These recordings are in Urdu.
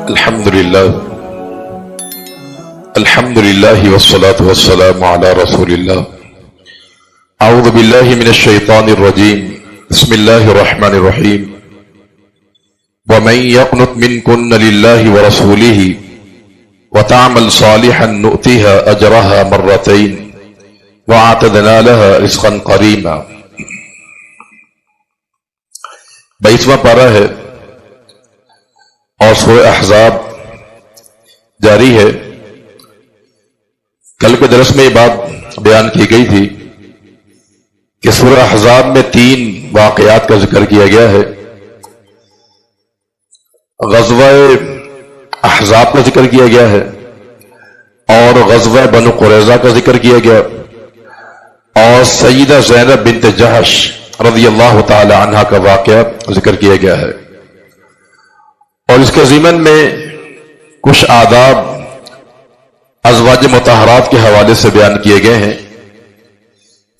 الحمد لله والصلاة والسلام على رسول الله. أعوذ بالله من الشيطان الرجيم. بسم الله الرحمن الرحيم. ومن يقنت منكن لله ورسوله وتعمل صالحا نؤتها أجرها مرتين وأعتدنا لها رزقا كريما. 22واں پارہ ہے اور سورہ احزاب جاری ہے. کل کے درس میں یہ بات بیان کی گئی تھی کہ سورہ احزاب میں 3 واقعات کا ذکر کیا گیا ہے. غزوہ احزاب کا ذکر کیا گیا ہے اور غزوہ بنو قریظہ کا ذکر کیا گیا اور سیدہ زینب بنت جحش رضی اللہ تعالی عنہ کا واقعہ ذکر کیا گیا ہے. اور اس کے ضمن میں کچھ آداب ازواج مطہرات کے حوالے سے بیان کیے گئے ہیں.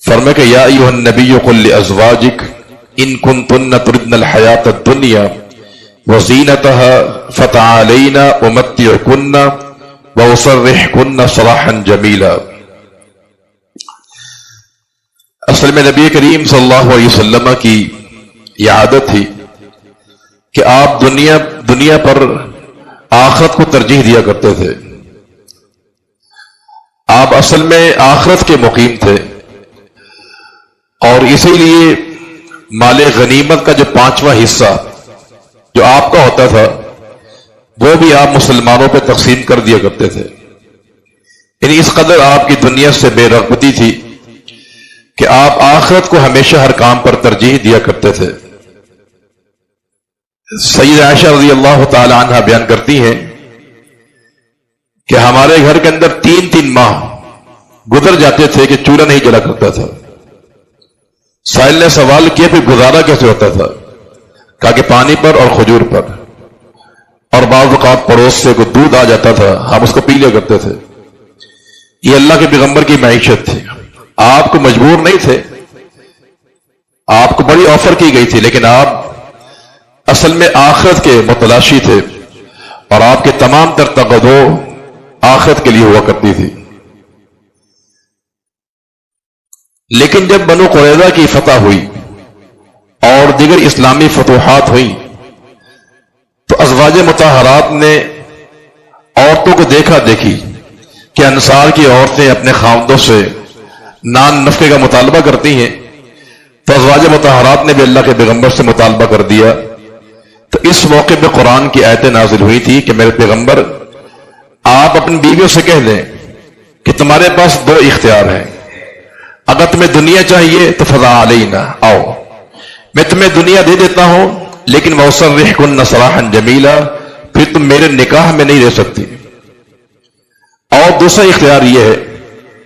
فرمائے کہ یا ایھا النبی قل لازواجک ان کنتن تردن الحیاۃ الدنیا وزینتها فتعالین امتعکن واسرحکن سراحا جمیلا. اصل میں نبی کریم صلی اللہ علیہ وسلم کی یہ عادت تھی کہ آپ دنیا پر آخرت کو ترجیح دیا کرتے تھے. آپ اصل میں آخرت کے مقیم تھے اور اسی لیے مال غنیمت کا جو 5واں حصہ جو آپ کا ہوتا تھا وہ بھی آپ مسلمانوں پہ تقسیم کر دیا کرتے تھے. یعنی اس قدر آپ کی دنیا سے بے رغبتی تھی کہ آپ آخرت کو ہمیشہ ہر کام پر ترجیح دیا کرتے تھے. سیدہ عائشہ رضی اللہ تعالی عنہ بیان کرتی ہیں کہ ہمارے گھر کے اندر 3 ماہ گزر جاتے تھے کہ چولہا نہیں جلا کرتا تھا. سائل نے سوال کیا پھر گزارا کیسے ہوتا تھا؟ کہا کہ پانی پر اور کھجور پر، اور بعض اوقات پڑوس سے کوئی دودھ آ جاتا تھا ہم اس کو پی لیا کرتے تھے. یہ اللہ کے پیغمبر کی معیشت تھی. آپ کو مجبور نہیں تھے، آپ کو بڑی آفر کی گئی تھی، لیکن آپ اصل میں آخرت کے متلاشی تھے اور آپ کے تمام تر توجہ آخرت کے لیے ہوا کرتی تھی. لیکن جب بنو قریظہ کی فتح ہوئی اور دیگر اسلامی فتوحات ہوئی تو ازواج مطہرات نے عورتوں کو دیکھی کہ انصار کی عورتیں اپنے خاوندوں سے نان نفقے کا مطالبہ کرتی ہیں، تو ازواج مطہرات نے بھی اللہ کے پیغمبر سے مطالبہ کر دیا. تو اس موقع پہ قرآن کی آیتیں نازل ہوئی تھی کہ میرے پیغمبر آپ اپنی بیویوں سے کہہ دیں کہ تمہارے پاس 2 اختیار ہیں. اگر تمہیں دنیا چاہیے تو فضا علینا، آؤ میں تمہیں دنیا دے دیتا ہوں، لیکن واسرحکن سراحا جمیلا، پھر تم میرے نکاح میں نہیں رہ سکتی. اور دوسرا اختیار یہ ہے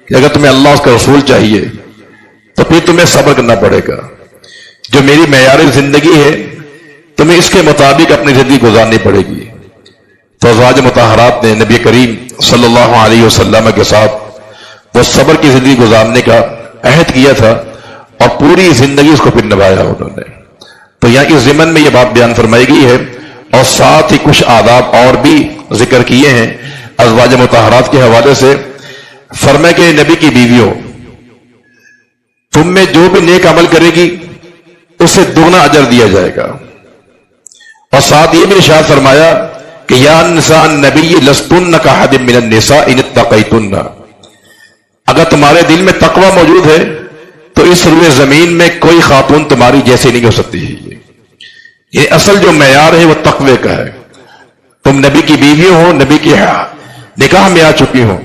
کہ اگر تمہیں اللہ اس کا رسول چاہیے تو پھر تمہیں صبر کرنا پڑے گا. جو میری معیار زندگی ہے تمہیں اس کے مطابق اپنی زندگی گزارنی پڑے گی. تو ازواج مطہرات نے نبی کریم صلی اللہ علیہ وسلم کے ساتھ وہ صبر کی زندگی گزارنے کا عہد کیا تھا اور پوری زندگی اس کو پھر نبھایا انہوں نے. تو یہاں اس ضمن میں یہ بات بیان فرمائی گئی ہے اور ساتھ ہی کچھ آداب اور بھی ذکر کیے ہیں ازواج مطہرات کے حوالے سے. فرمائے کہ نبی کی بیویوں، تم میں جو بھی نیک عمل کرے گی اسے 2 اجر دیا جائے گا. اور ساتھ یہ بھی ارشاد فرمایا کہ یا نساء النبی لستن کاحد من النساء ان اتقیتن، اگر تمہارے دل میں تقوی موجود ہے تو اس روئے زمین میں کوئی خاتون تمہاری جیسی نہیں ہو سکتی ہے. یہ اصل جو معیار ہے وہ تقوی کا ہے. تم نبی کی بیوی ہو، نبی کی نکاح میں آ چکی ہو،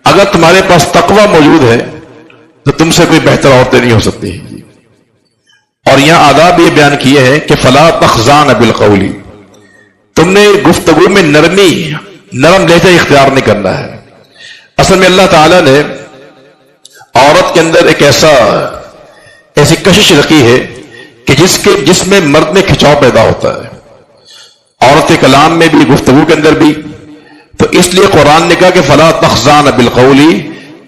اگر تمہارے پاس تقوی موجود ہے تو تم سے کوئی بہتر عورتیں نہیں ہو سکتی. اور یہاں آداب یہ بیان کیے ہیں کہ فلا تخضعن بالقول، تم نے گفتگو میں نرم لہجہ اختیار نہیں کرنا ہے. اصل میں اللہ تعالیٰ نے عورت کے اندر ایک ایسی کشش رکھی ہے کہ جس میں مرد میں کھچاؤ پیدا ہوتا ہے، عورت کے کلام میں بھی، گفتگو کے اندر بھی. تو اس لیے قرآن نے کہا کہ فلا تخضعن بالقول،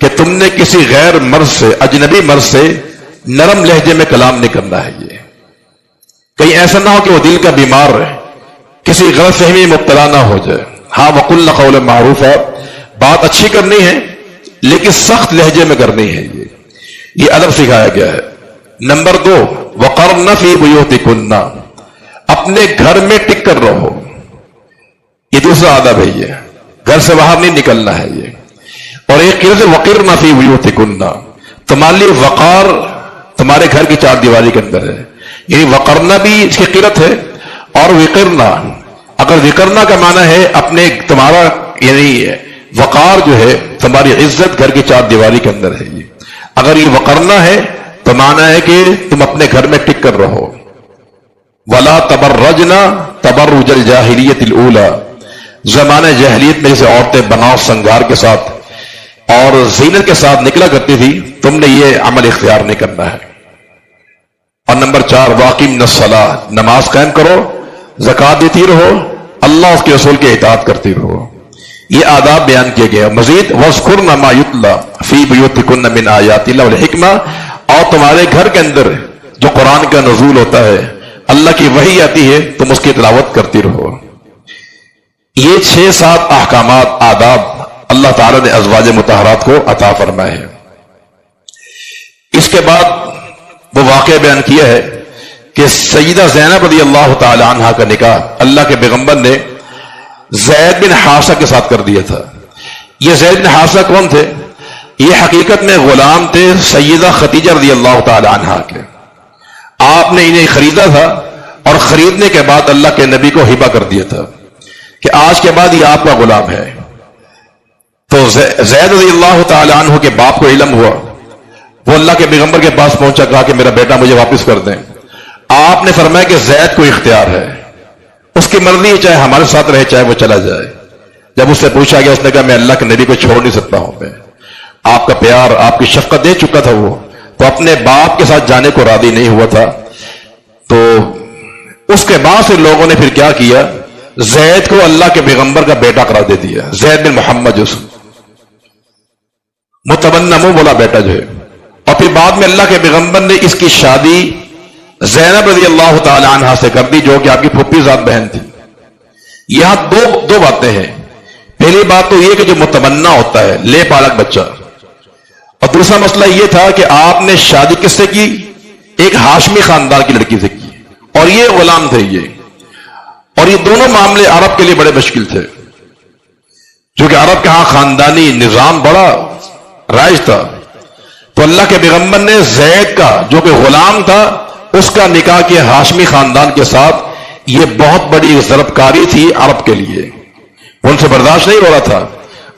کہ تم نے کسی غیر مرد سے، اجنبی مرد سے نرم لہجے میں کلام نہیں کرنا ہے. یہ کہیں ایسا نہ ہو کہ وہ دل کا بیمار رہے کسی غلط فہمی میں مبتلا نہ ہو جائے. ہاں وقلنا قولا معروفا، بات اچھی کرنی ہے لیکن سخت لہجے میں کرنی ہے. یہ ادب سکھایا گیا ہے. نمبر 2 وقرن فی بیوتکن، اپنے گھر میں ٹک کر رہو. یہ دوسرا ادب ہے، یہ گھر سے باہر نہیں نکلنا ہے. یہ اور ایک قرت وقرن فی بیوتکن، تمہارے لیے وقار تمہارے گھر کی چار دیواری کے اندر ہے. یعنی وقرنا بھی اس کی قرت ہے اور وقرنا. اگر وقرنا کا معنی ہے اپنے تمہارا یعنی وقار جو ہے تمہاری عزت گھر کی چار دیواری کے اندر ہے. یہ اگر یہ وقرنا ہے تو معنی ہے کہ تم اپنے گھر میں ٹک کر رہو. ولا تبرجنا تبرج الجاہلیت الاولی، زمانے جاہلیت میں جیسے عورتیں بناؤ سنگار کے ساتھ اور زینت کے ساتھ نکلا کرتی تھی، تم نے یہ عمل اختیار نہیں کرنا ہے. اور نمبر 4 واقیمنا الصلاۃ، نماز قائم کرو، زکات دیتی رہو، اللہ اس کے رسول کی اطاعت کرتی رہو. یہ آداب بیان کیے گئے. مزید وَاذْكُرْنَ مَا يُتْلَى فِي بُيُوتِكُنَّ مِنْ آيَاتِ اللَّهِ وَالْحِكْمَةِ، اور تمہارے گھر کے اندر جو قرآن کا نزول ہوتا ہے، اللہ کی وحی آتی ہے، تم اس کی تلاوت کرتی رہو. یہ 6-7 احکامات آداب اللہ تعالی نے ازواج مطہرات کو عطا فرمائے ہیں. اس کے بعد وہ واقعہ بیان کیا ہے کہ سیدہ زینب رضی اللہ تعالی عنہا کا نکاح اللہ کے پیغمبر نے زید بن حارثہ کے ساتھ کر دیا تھا. یہ زید بن حارثہ کون تھے؟ یہ حقیقت میں غلام تھے سیدہ خدیجہ رضی اللہ تعالی عنہا کے. آپ نے انہیں خریدا تھا اور خریدنے کے بعد اللہ کے نبی کو ہبہ کر دیا تھا کہ آج کے بعد یہ آپ کا غلام ہے. تو زید رضی اللہ تعالی عنہ کے باپ کو علم ہوا، وہ اللہ کے پیغمبر کے پاس پہنچا، کہا کہ میرا بیٹا مجھے واپس کر دیں. آپ نے فرمایا کہ زید کو اختیار ہے، اس کی مرضی ہے، چاہے ہمارے ساتھ رہے چاہے وہ چلا جائے. جب اس سے پوچھا گیا، اس نے کہا میں اللہ کے نبی کو چھوڑ نہیں سکتا ہوں، میں آپ کا پیار آپ کی شفقت دے چکا تھا، وہ تو اپنے باپ کے ساتھ جانے کو راضی نہیں ہوا تھا. تو اس کے بعد سے لوگوں نے پھر کیا کیا، زید کو اللہ کے پیغمبر کا بیٹا قرار دے دیا. زید بن محمد جو متبنہ منہ بولا بیٹا جو ہے. اور پھر بعد میں اللہ کے پیغمبر نے اس کی شادی زینب رضی اللہ تعالی عنہا سے کر دی، جو کہ آپ کی پھوپھی ذات بہن تھی. یہاں دو باتیں ہیں. پہلی بات تو یہ کہ جو متبنہ ہوتا ہے لے پالک بچہ، اور دوسرا مسئلہ یہ تھا کہ آپ نے شادی کس سے کی؟ ایک ہاشمی خاندان کی لڑکی سے کی، اور یہ غلام تھے یہ. اور یہ دونوں معاملے عرب کے لیے بڑے مشکل تھے، کیونکہ عرب کے ہاں خاندانی نظام بڑا رائج تھا. تو اللہ کے پیغمبر نے زید کا جو کہ غلام تھا اس کا نکاح کیا ہاشمی خاندان کے ساتھ. یہ بہت بڑی ضرب کاری تھی عرب کے لیے، ان سے برداشت نہیں ہو رہا تھا،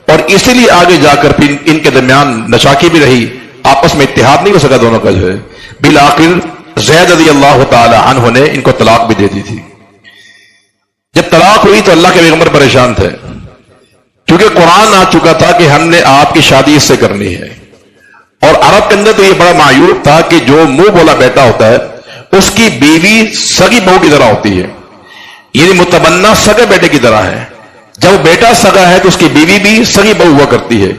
اور اسی لیے آگے جا کر پھر ان کے درمیان نچاکی بھی رہی، آپس میں اتحاد نہیں ہو سکا دونوں کا جو ہے. بالآخر زید رضی اللہ تعالی عنہ نے ان کو طلاق بھی دے دی تھی. جب طلاق ہوئی تو اللہ کے پیغمبر پریشان تھے، کیونکہ قرآن آ چکا تھا کہ ہم نے آپ کی شادی اس سے کرنی ہے. اور عرب کے اندر تو یہ بڑا معیوب تھا کہ جو منہ بولا بیٹا ہوتا ہے اس کی بیوی سگی بہو کی طرح ہوتی ہے، یعنی متبنہ سگے بیٹے کی طرح ہے. جب بیٹا سگا ہے تو اس کی بیوی بھی سگی بہو ہوا کرتی ہے،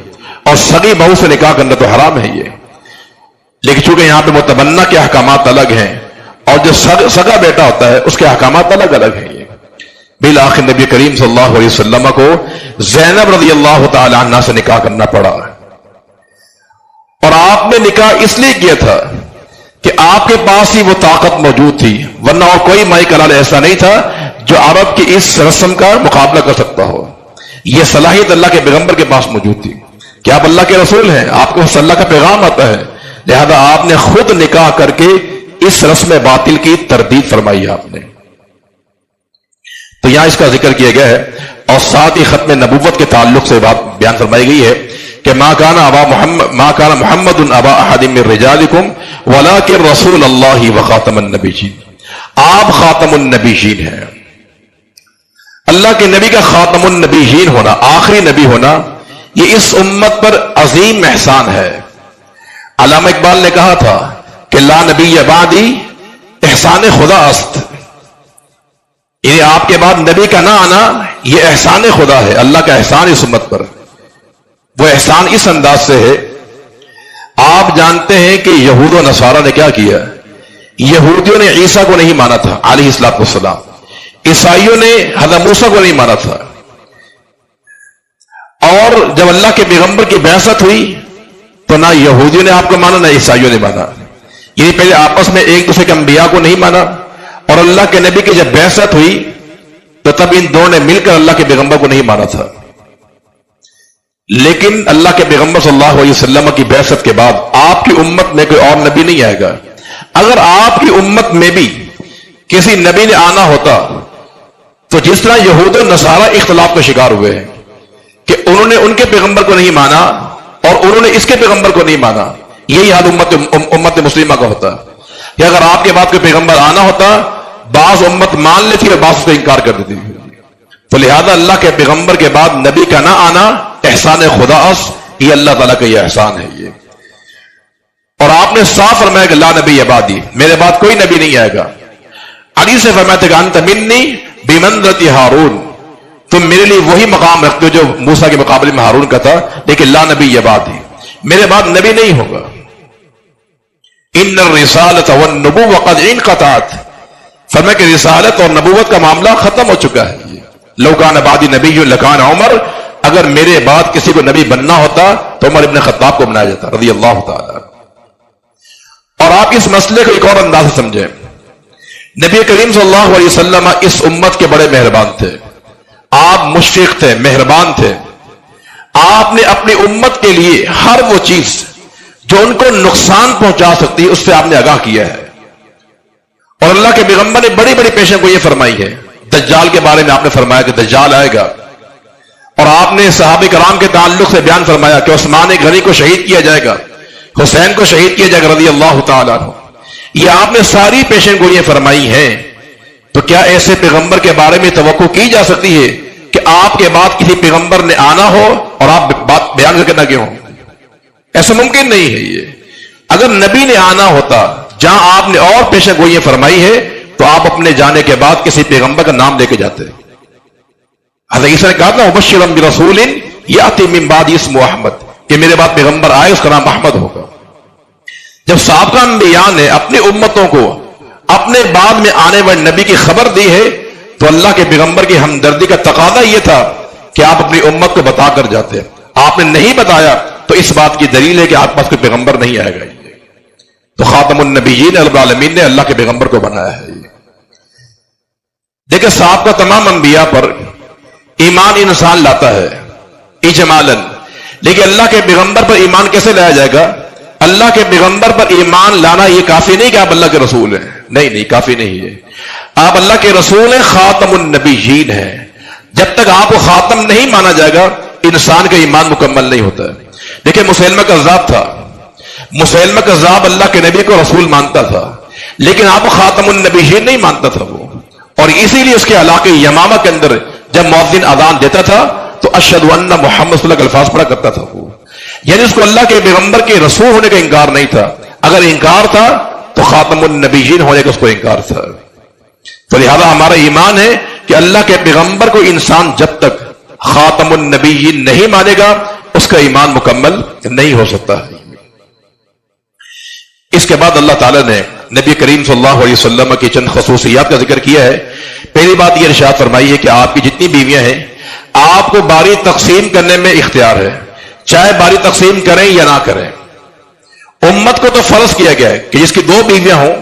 اور سگی بہو سے نکاح کرنا تو حرام ہے یہ. لیکن چونکہ یہاں پہ متبنہ کے احکامات الگ ہیں اور جو سگا بیٹا ہوتا ہے اس کے احکامات الگ الگ ہیں. یہ بالآخر نبی کریم صلی اللہ علیہ وسلم کو زینب رضی اللہ تعالی عنہ سے نکاح کرنا پڑا. اور آپ نے نکاح اس لیے کیا تھا کہ آپ کے پاس ہی وہ طاقت موجود تھی، ورنہ اور کوئی مائی کلال ایسا نہیں تھا جو عرب کی اس رسم کا مقابلہ کر سکتا ہو. یہ صلاحیت اللہ کے پیغمبر کے پاس موجود تھی کہ آپ اللہ کے رسول ہیں، آپ کو اللہ کا پیغام آتا ہے، لہذا آپ نے خود نکاح کر کے اس رسم باطل کی تردید فرمائی آپ نے. تو یہاں اس کا ذکر کیا گیا ہے، اور ساتھ ہی ختم نبوت کے تعلق سے بات بیان فرمائی گئی ہے کہ ما کان محمد ابا احد من رجالکم ولکن رسول اللہ وخاتم النبیین. آپ خاتم النبیین ہیں. اللہ کے نبی کا خاتم النبیین ہونا، آخری نبی ہونا، یہ اس امت پر عظیم احسان ہے. علامہ اقبال نے کہا تھا کہ لا نبی بعدی احسان خدا است، یعنی آپ کے بعد نبی کا نہ آنا یہ احسان خدا ہے، اللہ کا احسان اس امت پر. وہ احسان اس انداز سے ہے، آپ جانتے ہیں کہ یہود و نصارہ نے کیا کیا؟ یہودیوں نے عیسیٰ کو نہیں مانا تھا علیہ الصلوۃ والسلام، عیسائیوں نے حضرت موسیٰ کو نہیں مانا تھا، اور جب اللہ کے پیغمبر کی بعثت ہوئی تو نہ یہودیوں نے آپ کو مانا نہ عیسائیوں نے مانا. یعنی پہلے آپس میں ایک دوسرے کے انبیاء کو نہیں مانا، اور اللہ کے نبی کی جب بعثت ہوئی تو تب ان دونوں نے مل کر اللہ کے پیغمبر کو نہیں مانا تھا. لیکن اللہ کے پیغمبر صلی اللہ علیہ وسلم کی بعثت کے بعد آپ کی امت میں کوئی اور نبی نہیں آئے گا. اگر آپ کی امت میں بھی کسی نبی نے آنا ہوتا تو جس طرح یہود و نصارہ اختلاف کا شکار ہوئے ہیں کہ انہوں نے ان کے پیغمبر کو نہیں مانا اور انہوں نے اس کے پیغمبر کو نہیں مانا، یہی حال امت مسلمہ کا ہوتا کہ اگر آپ کے بعد کوئی پیغمبر آنا ہوتا بعض امت مان لیتی اور بعض اس کا انکار کر دیتی. تو لہذا اللہ کے پیغمبر کے بعد نبی کا نہ آنا احسان خدا اس، یہ اللہ تعالیٰ کا یہ احسان ہے. یہ اور آپ نے صاف فرمایا کہ لا نبی بعدی، میرے بعد کوئی نبی نہیں آئے گا. علی سے فرمایا تھا کہ انت منی بمنزلۃ ہارون، تم میرے لیے وہی مقام رکھتے ہو جو موسیٰ کے مقابلے میں ہارون کا تھا، لیکن لا نبی بعدی، میرے بعد نبی نہیں ہوگا. ان الرسالۃ والنبوۃ قد انقطعت، فرمایا کہ رسالت اور نبوت کا معاملہ ختم ہو چکا ہے. لو کان بعدی نبی لکان عمر، اگر میرے بعد کسی کو نبی بننا ہوتا تو عمر ابن خطاب کو بنایا جاتا رضی اللہ تعالی. اور آپ اس مسئلے کو ایک اور انداز سے سمجھیں. نبی کریم صلی اللہ علیہ وسلم اس امت کے بڑے مہربان تھے، آپ مشفق تھے، مہربان تھے. آپ نے اپنی امت کے لیے ہر وہ چیز جو ان کو نقصان پہنچا سکتی ہے اس سے آپ نے آگاہ کیا ہے. اور اللہ کے پیغمبر نے بڑی بڑی پیشن کو یہ فرمائی ہے. دجال کے بارے میں آپ نے فرمایا کہ دجال آئے گا، اور آپ نے صحابہ کرام کے تعلق سے بیان فرمایا کہ عثمان غنی کو شہید کیا جائے گا، حسین کو شہید کیا جائے گا رضی اللہ تعالیٰ عنہ. یہ آپ نے ساری پیشن گوئیاں فرمائی ہیں. تو کیا ایسے پیغمبر کے بارے میں توقع کی جا سکتی ہے کہ آپ کے بعد کسی پیغمبر نے آنا ہو اور آپ بات بیان کر کے نہ گئے ہوں؟ ایسا ممکن نہیں ہے. یہ اگر نبی نے آنا ہوتا جہاں آپ نے اور پیشن گوئیاں فرمائی ہے تو آپ اپنے جانے کے بعد کسی پیغمبر کا نام لے کے جاتے. حضرت عیسیٰ نے کہا تھا مبشرا برسول یأتی من بعد اسمہ احمد، کہ میرے بعد پیغمبر آئے اس کا نام احمد ہوگا. جب سابقہ انبیاء نے اپنی امتوں کو اپنے بعد میں آنے والے نبی کی خبر دی ہے تو اللہ کے پیغمبر کی ہمدردی کا تقاضا یہ تھا کہ آپ اپنی امت کو بتا کر جاتے. آپ نے نہیں بتایا تو اس بات کی دلیل ہے کہ آپ پاس کوئی پیغمبر نہیں آئے گا. تو خاتم النبیین رب العالمین نے اللہ کے پیغمبر کو بنایا ہے. دیکھیں صاحب کا تمام انبیاء پر ایمان انسان لاتا ہے اجمالاً، لیکن اللہ کے پیغمبر پر ایمان کیسے لایا جائے گا؟ اللہ کے پیغمبر پر ایمان لانا یہ کافی نہیں کہ آپ اللہ کے رسول ہیں، نہیں کافی نہیں ہے. آپ اللہ کے رسول ہیں، خاتم النبیین ہیں. جب تک آپ کو خاتم نہیں مانا جائے گا انسان کا ایمان مکمل نہیں ہوتا ہے. دیکھیں مسیلمہ کذاب تھا، مسیلمہ کذاب اللہ کے نبی کو رسول مانتا تھا لیکن آپ خاتم النبیین نہیں مانتا تھا وہ. اور اسی لیے اس کے علاقے یمامہ کے اندر جب مؤذن اذان دیتا تھا تو اشہد ان محمد صلی اللہ علیہ الفاظ پڑھا کرتا تھا وہ. یعنی اس کو اللہ کے پیغمبر کے رسول ہونے کا انکار نہیں تھا. اگر انکار تھا تو خاتم النبیین ہونے کا اس کو انکار تھا. تو لہذا ہمارا ایمان ہے کہ اللہ کے پیغمبر کو انسان جب تک خاتم النبیین نہیں مانے گا اس کا ایمان مکمل نہیں ہو سکتا. اس کے بعد اللہ تعالیٰ نے نبی کریم صلی اللہ علیہ وسلم کی چند خصوصیات کا ذکر کیا ہے. پہلی بات یہ ارشاد فرمائی ہے کہ آپ کی جتنی بیویاں ہیں آپ کو باری تقسیم کرنے میں اختیار ہے، چاہے باری تقسیم کریں یا نہ کریں. امت کو تو فرض کیا گیا ہے کہ جس کی 2 بیویاں ہوں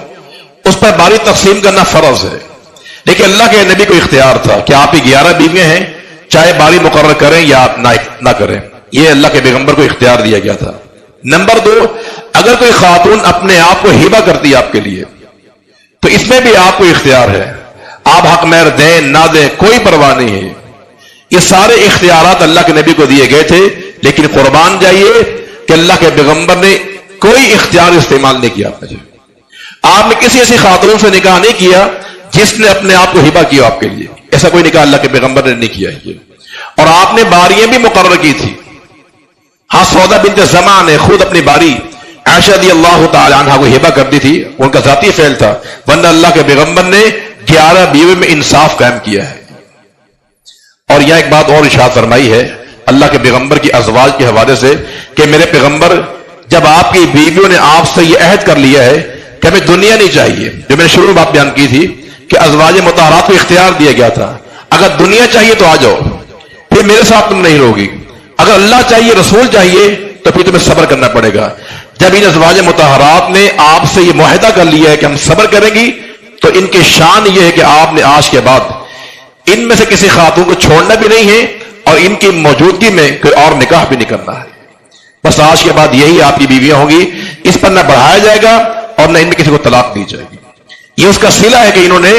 اس پر باری تقسیم کرنا فرض ہے، لیکن اللہ کے نبی کو اختیار تھا کہ آپ کی 11 بیویاں ہیں چاہے باری مقرر کریں یا نہ کریں. یہ اللہ کے پیغمبر کو اختیار دیا گیا تھا. نمبر 2، اگر کوئی خاتون اپنے آپ کو ہبہ کرتی ہے آپ کے لیے تو اس میں بھی آپ کو اختیار ہے. آپ حق مہر دیں نہ دیں کوئی پرواہ نہیں ہے. یہ سارے اختیارات اللہ کے نبی کو دیے گئے تھے، لیکن قربان جائیے کہ اللہ کے پیغمبر نے کوئی اختیار استعمال نہیں کیا. آپ نے کسی ایسی خاتون سے نکاح نہیں کیا جس نے اپنے آپ کو ہبہ کیا آپ کے لیے. ایسا کوئی نکاح اللہ کے پیغمبر نے نہیں کیا. اور آپ نے باریاں بھی مقرر کی تھی. ہاں سودا بنت زماں نے خود اپنی باری عائشہ رضی اللہ تعالی عنہا کو ہبہ کر دی تھی، ان کا ذاتی فعل تھا، ورنہ اللہ کے پیغمبر نے 11 بیوی میں انصاف قائم کیا ہے. اور یہاں ایک بات اور ارشاد فرمائی ہے اللہ کے پیغمبر کی ازواج کے حوالے سے کہ میرے پیغمبر جب آپ کی بیویوں نے آپ سے یہ عہد کر لیا ہے کہ ہمیں دنیا نہیں چاہیے، جو میں نے شروع میں بات بیان کی تھی کہ ازواج مطہرات کو اختیار دیا گیا تھا، اگر دنیا چاہیے تو آ جاؤ، پھر میرے ساتھ تم نہیں رہو گی، اگر اللہ چاہیے رسول چاہیے تو پھر تمہیں صبر کرنا پڑے گا۔ جب ان ازواج مطہرات نے آپ سے یہ معاہدہ کر لیا ہے کہ ہم صبر کریں گی، تو ان کی شان یہ ہے کہ آپ نے آج کے بعد ان میں سے کسی خاتون کو چھوڑنا بھی نہیں ہے اور ان کی موجودگی میں کوئی اور نکاح بھی نہیں کرنا ہے۔ بس آج کے بعد یہی آپ کی بیویاں ہوں گی، اس پر نہ بڑھایا جائے گا اور نہ ان میں کسی کو طلاق دی جائے گی۔ یہ اس کا صلہ ہے کہ انہوں نے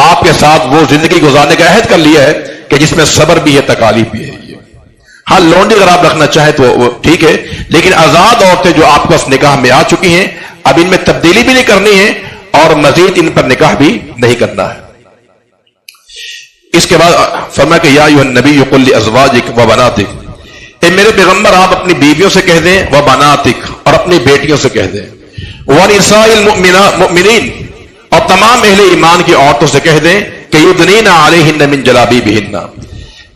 آپ کے ساتھ وہ زندگی گزارنے کا عہد کر لیا ہے کہ جس میں صبر بھی ہے، تکالیف بھی ہے۔ ہاں لونڈی اگر آپ رکھنا چاہیں تو وہ ٹھیک ہے، لیکن آزاد عورتیں جو آپ کے پاس نکاح میں آ چکی ہیں، اب ان میں تبدیلی بھی نہیں کرنی ہے اور مزید ان پر نکاح بھی نہیں کرنا ہے۔ اس کے بعد فرمایا کہ یا ایھا النبی قل لازواجک و بناتک، اے میرے پیغمبر آپ اپنی بیویوں سے کہہ دیں، و بناتک اور اپنی بیٹیوں سے کہہ دیں، ونساء المؤمنین اور تمام اہل ایمان کی عورتوں سے کہہ دیں کہ یدنین علیہن من جلابیبہن،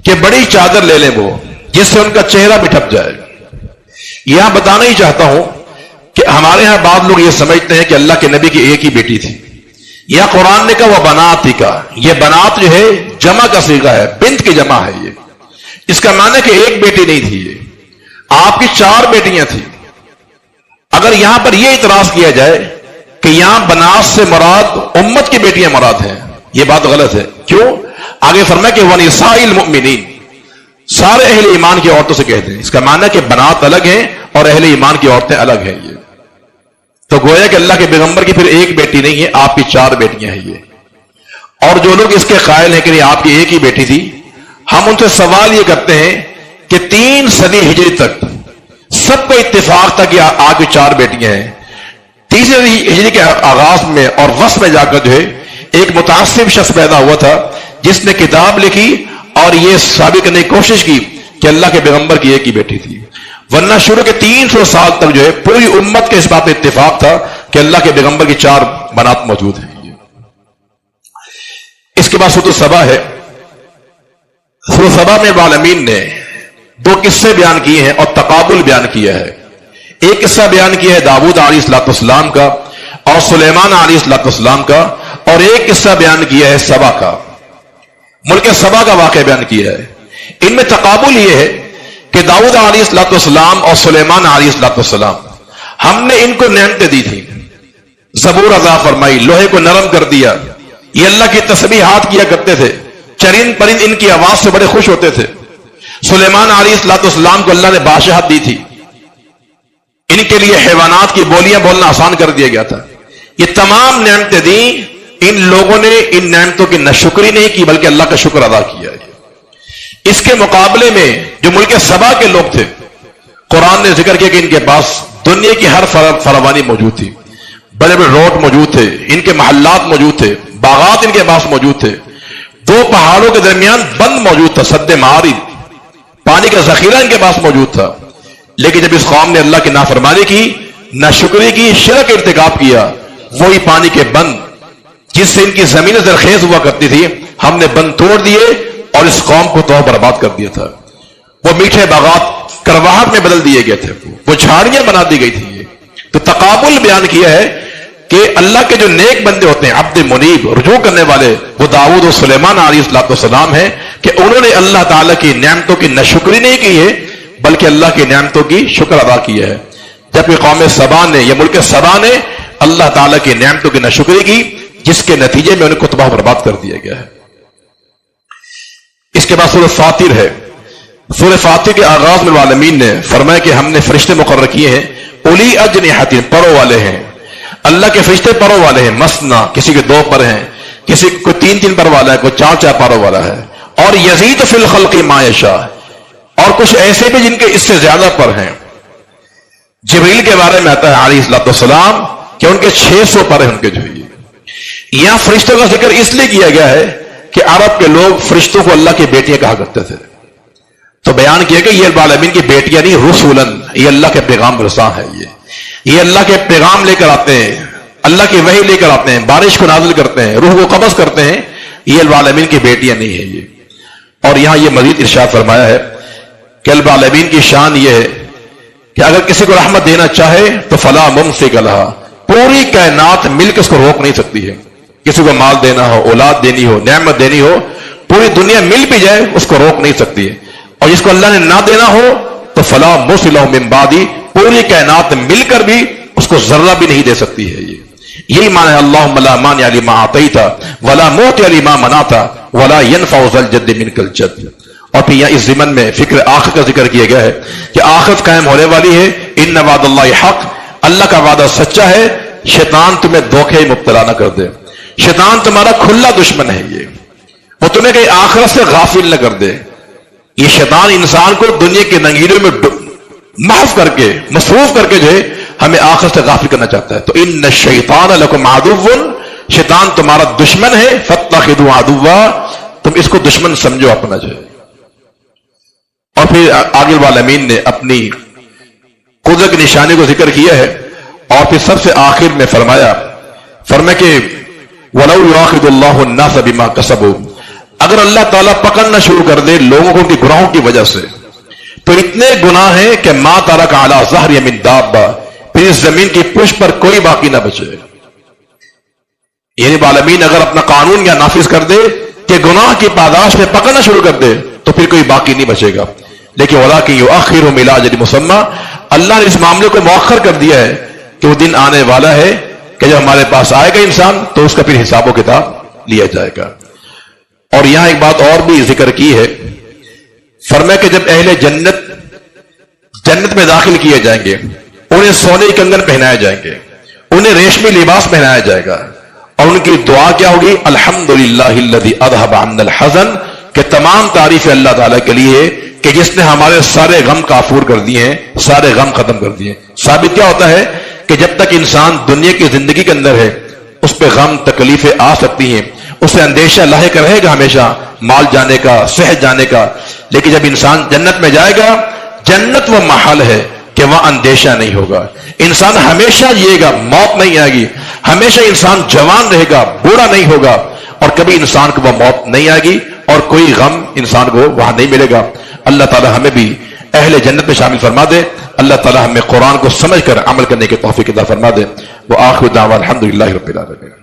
کہ بڑی چادر لے لیں وہ جس سے ان کا چہرہ بھی ڈھک جائے۔ یہاں بتانا ہی چاہتا ہوں کہ ہمارے ہاں بعض لوگ یہ سمجھتے ہیں کہ اللہ کے نبی کی ایک ہی بیٹی تھی، یا قرآن نے کہا وہ بناتک، یہ بنات جو ہے جمع کا صیغہ ہے، بنت کی جمع ہے، یہ اس کا معنی کہ ایک بیٹی نہیں تھی، یہ آپ کی 4 بیٹیاں تھیں۔ اگر یہاں پر یہ اعتراض کیا جائے کہ یہاں بنات سے مراد امت کی بیٹیاں مراد ہیں، یہ بات غلط ہے۔ کیوں؟ آگے فرمایا کہ ونساء المؤمنین، سارے اہل ایمان کی عورتوں سے کہتے ہیں، اس کا معنی ہے کہ بنات الگ ہیں اور اہل ایمان کی عورتیں الگ ہیں۔ یہ تو گویا کہ اللہ کے پیغمبر کی پھر ایک بیٹی نہیں ہے، آپ کی 4 بیٹیاں ہیں یہ۔ اور جو لوگ اس کے قائل ہیں کہ یہ آپ کی ایک ہی بیٹی تھی، ہم ان سے سوال یہ کرتے ہیں کہ 3 صدی ہجری تک سب کو اتفاق تھا کہ آپ کی 4 بیٹیاں ہیں۔ 3 صدی ہجری کے آغاز میں اور وسط میں جا کر جو ہے ایک متعصب شخص پیدا ہوا تھا جس نے کتاب لکھی اور یہ ثابت کرنے کی کوشش کی کہ اللہ کے پیغمبر کی ایک ہی بیٹی تھی، ورنہ شروع کے 300 سال تک جو ہے پوری امت کے اس بات پہ اتفاق تھا کہ اللہ کے پیغمبر کی 4 بنات موجود ہیں۔ اس کے بعد سورۃ سبا ہے۔ سورۃ سبا میں العالمین نے 2 قصے بیان کیے ہیں اور تقابل بیان کیا ہے۔ ایک قصہ بیان کیا ہے داؤد علیہ السلام کا اور سلیمان علیہ السلام کا، اور ایک قصہ بیان کیا ہے سبا کا، ملک سبا کا واقعہ بیان کیا ہے۔ ان میں تقابل یہ ہے کہ داؤد علیہ السلام اور سلیمان علیہ السلام، ہم نے ان کو نعمتیں دی تھی، زبور عطا فرمائی، لوہے کو نرم کر دیا، یہ اللہ کی تسبیحات کیا کرتے تھے، چرند پرند ان کی آواز سے بڑے خوش ہوتے تھے۔ سلیمان علیہ السلام کو اللہ نے بادشاہت دی تھی، ان کے لیے حیوانات کی بولیاں بولنا آسان کر دیا گیا تھا۔ یہ تمام نعمتیں دیں، ان لوگوں نے ان نعمتوں کی ناشکری نہیں کی بلکہ اللہ کا شکر ادا کیا ہے۔ اس کے مقابلے میں جو ملک سبا کے لوگ تھے، قرآن نے ذکر کیا کہ ان کے پاس دنیا کی ہر فراوانی موجود تھی، بڑے بڑے روڈ موجود تھے، ان کے محلات موجود تھے، باغات ان کے پاس موجود تھے، 2 پہاڑوں کے درمیان بند موجود تھا، سد معارض، پانی کا ذخیرہ ان کے پاس موجود تھا۔ لیکن جب اس قوم نے اللہ کی نافرمانی کی، ناشکری کی، شرک ارتکاب کیا، وہی پانی کے بند جس سے ان کی زمین زرخیز ہوا کرتی تھی، ہم نے بند توڑ دیے اور اس قوم کو تو برباد کر دیا تھا۔ وہ میٹھے باغات کرواہٹ میں بدل دیے گئے تھے، وہ جھاڑیاں بنا دی گئی تھی۔ تو تقابل بیان کیا ہے کہ اللہ کے جو نیک بندے ہوتے ہیں، عبد منیب، رجوع کرنے والے، وہ داؤد اور سلیمان علیہ السلام ہیں کہ انہوں نے اللہ تعالیٰ کی نعمتوں کی ناشکری نہیں کی ہے بلکہ اللہ کی نعمتوں کی شکر ادا کیا ہے۔ جبکہ قوم سبا نے یا ملک سبا نے اللہ تعالیٰ کی نعمتوں کی ناشکری کی، جس کے نتیجے میں ان کو تباہ برباد کر دیا گیا ہے۔ اس کے بعد سورۃ فاطر ہے۔ سورۃ فاطر کے آغاز میں العالمین نے فرمایا کہ ہم نے فرشتے مقرر کیے ہیں، اولی اجنحۃ، پروں والے ہیں۔ اللہ کے فرشتے پروں والے ہیں، مثنا، کسی کے 2 پر ہیں، کسی کو 3 پر والا ہے، کوئی 4 پروں والا ہے، اور یزید فی الخلق ما یشاء، اور کچھ ایسے بھی جن کے اس سے زیادہ پر ہیں۔ جبریل کے بارے میں آتا ہے علیہ السلام کہ ان کے 600 پر ہیں، ان کے جو یہاں فرشتوں کا ذکر اس لیے کیا گیا ہے کہ عرب کے لوگ فرشتوں کو اللہ کی بیٹیاں کہا کرتے تھے، تو بیان کیا کہ یہ العالمین کی بیٹیاں نہیں، رسولن، یہ اللہ کے پیغام رساں ہے، یہ اللہ کے پیغام لے کر آتے ہیں، اللہ کی وحی لے کر آتے ہیں، بارش کو نازل کرتے ہیں، روح کو قبض کرتے ہیں، یہ العالمین کی بیٹیاں نہیں ہے یہ۔ اور یہاں یہ مزید ارشاد فرمایا ہے کہ العالمین کی شان یہ ہے کہ اگر کسی کو رحمت دینا چاہے تو فلا ممسک لہا، پوری کائنات مل کے اس کو روک نہیں سکتی ہے۔ کسی کو مال دینا ہو، اولاد دینی ہو، نعمت دینی ہو، پوری دنیا مل بھی جائے اس کو روک نہیں سکتی ہے، اور جس کو اللہ نے نہ دینا ہو تو فلا مرسل له من بعدی، پوری کائنات مل کر بھی اس کو ذرہ بھی نہیں دے سکتی ہے۔ یہی معنی ہے اللہم لا مانع لما اعطیت ولا معطی لما منعت ولا ينفع ذا الجد منک الجد۔ اور پھر یہاں اس ضمن میں فکر آخرت کا ذکر کیا گیا ہے کہ آخرت قائم ہونے والی ہے، ان وعد اللہ حق، اللہ کا وعدہ سچا ہے، شیطان تمہیں دھوکے مبتلا نہ کر دے، شیطان تمہارا کھلا دشمن ہے، یہ وہ تمہیں کہیں آخرت سے غافل نہ کر دے۔ یہ شیطان انسان کو دنیا کے ننگیروں میں محو کر کے، مصروف کر کے جو ہے ہمیں آخرت سے غافل کرنا چاہتا ہے۔ تو ان الشیطان لکم عدو، شیطان تمہارا دشمن ہے، فاتخذوا عدوا، تم اس کو دشمن سمجھو اپنا جو ہے۔ اور پھر آگے والعالمین نے اپنی قدرت کی نشانی کو ذکر کیا ہے، اور پھر سب سے آخر میں فرمایا کہ وَلَوْ يُؤَاخِذُ اللَّهُ النَّاسَ بِمَا كَسَبُوا، اگر اللہ تعالیٰ پکڑنا شروع کر دے لوگوں کو ان کے گناہوں کی وجہ سے، تو اتنے گناہ ہیں کہ مَا تَرَكَ عَلَى ظَهْرِهَا مِن دَابَّةٍ، پھر اس زمین کی پشت پر کوئی باقی نہ بچے۔ یعنی عالمین اگر اپنا قانون یا نافذ کر دے کہ گناہ کی پاداش میں پکڑنا شروع کر دے تو پھر کوئی باقی نہیں بچے گا، لیکن وَلَٰكِن يُؤَخِّرُهُمْ إِلَىٰ أَجَلٍ مُّسَمًّى، اللہ نے اس معاملے کو مؤخر کر دیا ہے کہ وہ دن آنے والا ہے کہ جب ہمارے پاس آئے گا انسان تو اس کا پھر حساب و کتاب لیا جائے گا۔ اور یہاں ایک بات اور بھی ذکر کی ہے، فرمایا کہ جب اہل جنت میں داخل کیے جائیں گے، انہیں سونے کے کنگن پہنائے جائیں گے، انہیں ریشمی لباس پہنایا جائے گا، اور ان کی دعا کیا ہوگی؟ الحمدللہ الذی اذھب عنا الحزن، کہ تمام تعریف اللہ تعالیٰ کے لیے کہ جس نے ہمارے سارے غم کافور کر دیے ہیں، سارے غم ختم کر دیے۔ ثابت کیا ہوتا ہے کہ جب تک انسان دنیا کی زندگی کے اندر ہے اس پہ غم تکلیفیں آ سکتی ہیں، اسے اندیشہ لاحق رہے گا ہمیشہ، مال جانے کا، صحت جانے کا، لیکن جب انسان جنت میں جائے گا، جنت وہ محل ہے کہ وہاں اندیشہ نہیں ہوگا، انسان ہمیشہ جیے گا، موت نہیں آئے گی، ہمیشہ انسان جوان رہے گا، بوڑھا نہیں ہوگا، اور کبھی انسان کو وہ موت نہیں آئے گی اور کوئی غم انسان کو وہاں نہیں ملے گا۔ اللہ تعالی ہمیں بھی اہل جنت میں شامل فرما دے، اللہ تعالی ہمیں قرآن کو سمجھ کر عمل کرنے کی توفیق عطا فرما دے۔ وآخر دعوانا الحمدللہ رب العالمین۔